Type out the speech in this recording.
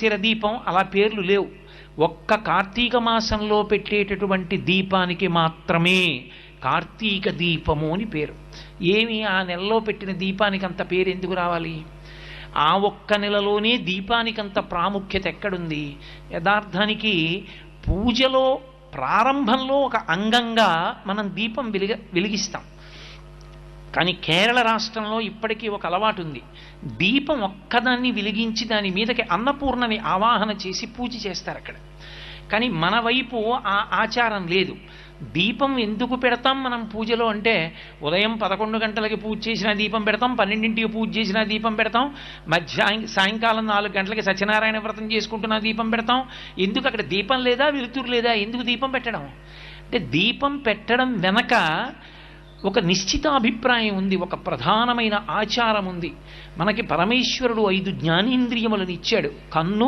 మార్గశిర దీపం అలా పేర్లు లేవు. ఒక్క కార్తీక మాసంలో పెట్టేటటువంటి దీపానికి మాత్రమే కార్తీక దీపము అని పేరు. ఏమి ఆ నెలలో పెట్టిన దీపానికి అంత పేరు ఎందుకు రావాలి? ఆ ఒక్క నెలలోనే దీపానికంత ప్రాముఖ్యత ఎక్కడుంది? యథార్థానికి పూజలో ప్రారంభంలో ఒక అంగంగా మనం దీపం వెలిగిస్తాం. కానీ కేరళ రాష్ట్రంలో ఇప్పటికీ ఒక అలవాటు ఉంది. దీపం ఒక్కదాన్ని వెలిగించి దాని మీదకి అన్నపూర్ణని ఆవాహన చేసి పూజ చేస్తారు అక్కడ. కానీ మన వైపు ఆ ఆచారం లేదు. దీపం ఎందుకు పెడతాం మనం పూజలో అంటే, ఉదయం 11 గంటలకి పూజ చేసిన దీపం పెడతాం, 12ంటికి పూజ చేసిన దీపం పెడతాం, సాయంకాలం 4 గంటలకి సత్యనారాయణ వ్రతం చేసుకుంటున్న దీపం పెడతాం. ఎందుకు అక్కడ దీపం లేదా, వెలుతురు లేదా? ఎందుకు దీపం పెట్టడం? అంటే దీపం పెట్టడం వెనక ఒక నిశ్చిత అభిప్రాయం ఉంది, ఒక ప్రధానమైన ఆచారం ఉంది. మనకి పరమేశ్వరుడు 5 జ్ఞానేంద్రియములను ఇచ్చాడు. కన్ను,